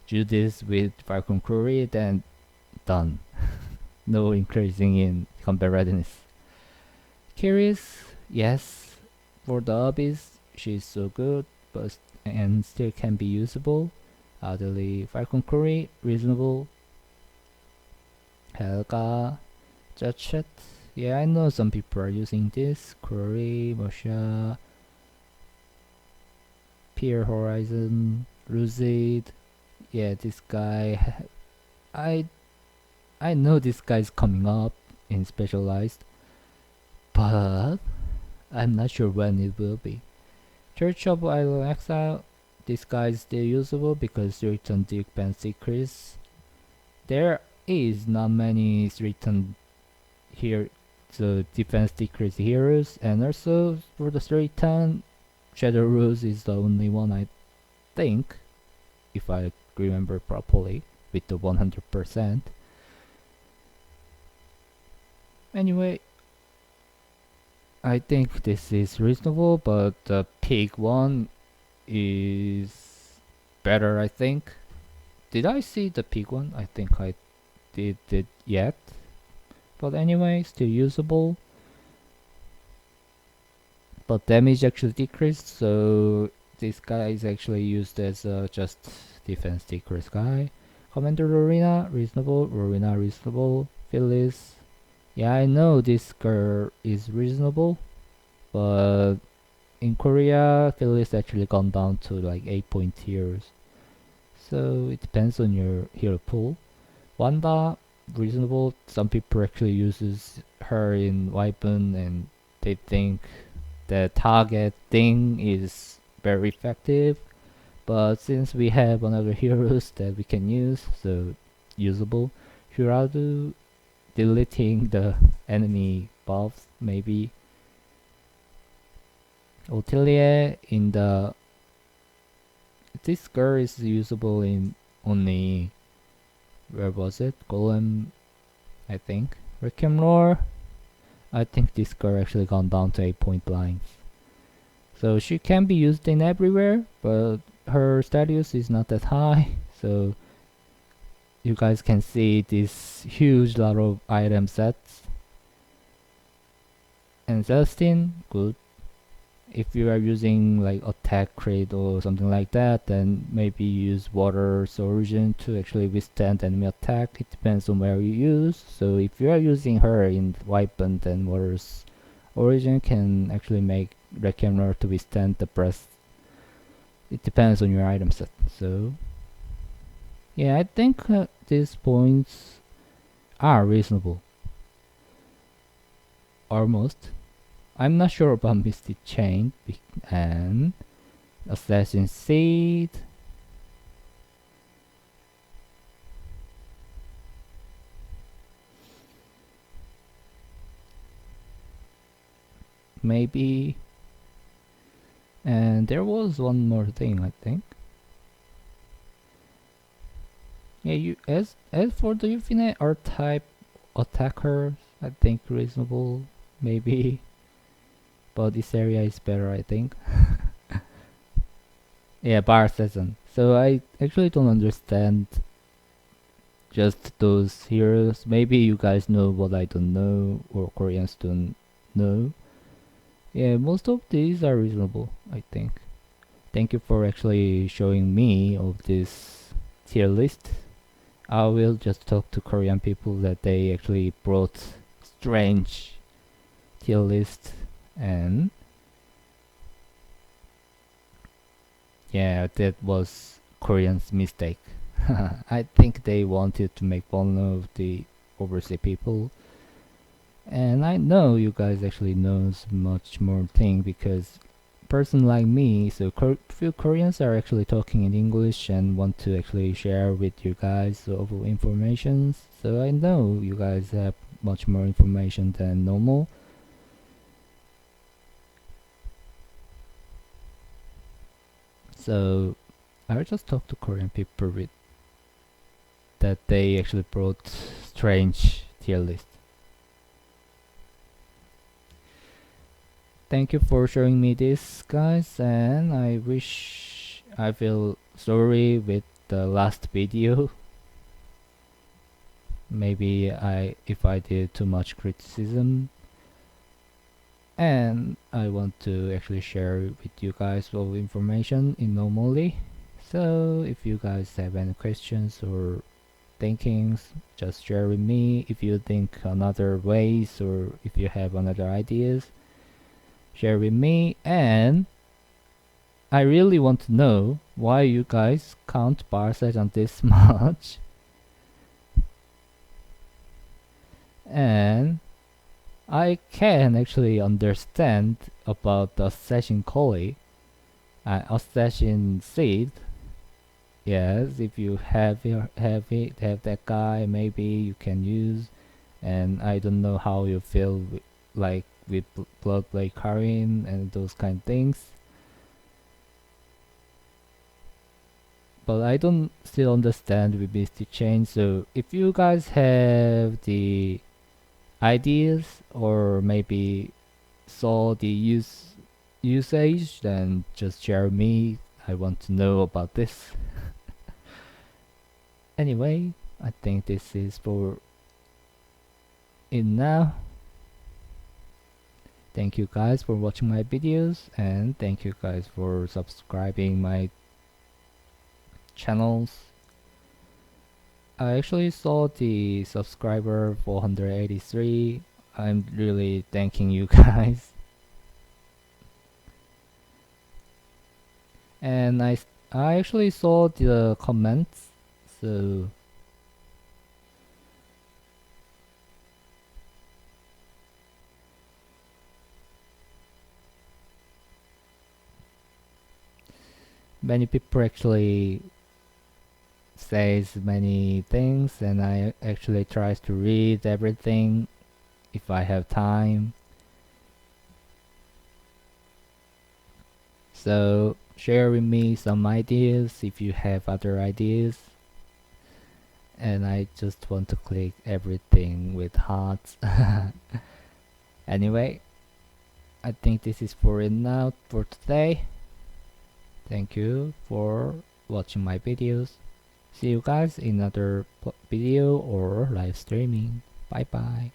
Judas with Falcon Courier, then done. No increasing in combat readiness. Curious, yes. For the Abyss, she's so good, but and still can be usable. Elderly Falcon Courier, reasonable. Helga, Jachet. Yeah, I know some people are using this. Curry, Mosha, Pier Horizon, Lucid. Yeah, this guy. I I know this guy's coming up in Specialized, but I'm not sure when it will be. Church of Idol Exile. This guy is still usable because return defense decrease. There is not many return here, so defense decrease heroes, and also for the return, Shadow Rose is the only one, I think, if I remember properly, with the 100%. Anyway, I think this is reasonable, but the pig one is better, I think. Did I see the pig one? I think I did it yet. But anyway, still usable. But damage actually decreased, so this guy is actually used as just defense decrease guy. Commander Lorena, reasonable. Lorena, reasonable. Phyllis. Yeah, I know this girl is reasonable, but in Korea, Phyllis actually gone down to like 8-point tiers. So it depends on your hero pool. Wanda, reasonable. Some people actually uses her in weapon and they think the target thing is very effective. But since we have another heroes that we can use, so usable. Hiradu, deleting the enemy buffs, maybe. Otilie in the this girl is usable in only, where was it? Golem, I think. Requiem Lore. I think this girl actually gone down to 8-point blinds. So she can be used in everywhere, but her status is not that high. So you guys can see this huge lot of item sets. And Celestine, good. If you are using like attack crit or something like that, then maybe use water's origin to actually withstand enemy attack. It depends on where you use. So if you are using her in weapon, then water's origin can actually make Requiem to withstand the breath. It depends on your item set. So yeah, I think these points are reasonable. Almost. I'm not sure about Misty Chain and Assassin's Seed. Maybe. And there was one more thing, I think. Yeah, as for the infinite R-type attacker, I think reasonable, maybe. But this area is better, I think. Yeah, bar season. So I actually don't understand just those heroes. Maybe you guys know what I don't know, or Koreans don't know. Yeah, most of these are reasonable, I think. Thank you for actually showing me of this tier list. I will just talk to Korean people that they actually brought strange tier list, and yeah, that was Koreans' mistake. I think they wanted to make fun of the overseas people, and I know you guys actually knows much more thing because person like me, so few Koreans are actually talking in English and want to actually share with you guys of information. So I know you guys have much more information than normal. So I just talk to Korean people with that they actually brought strange tier list. Thank you for showing me this, guys, and I feel sorry with the last video. Maybe if I did too much criticism, and I want to actually share with you guys all information in normally. So if you guys have any questions or thinkings, just share with me. If you think another ways or if you have another ideas, share with me. And I really want to know why you guys count bar size on this much. And I can actually understand about the assassin collie, assassin seed. Yes, if you have that guy, maybe you can use. And I don't know how you feel like with Bloodblade Karin and those kind of things. But I don't still understand with Misty Chain. So if you guys have the ideas or maybe saw the usage, then just share me. I want to know about this. Anyway, I think this is for it now. Thank you guys for watching my videos, and thank you guys for subscribing my channels. I actually saw the subscriber 483. I'm really thanking you guys. And I actually saw the comments, so many people actually says many things, and I actually tries to read everything if I have time. So share with me some ideas if you have other ideas. And I just want to click everything with hearts. Anyway, I think this is for it now for today. Thank you for watching my videos. See you guys in another video or live streaming. Bye bye.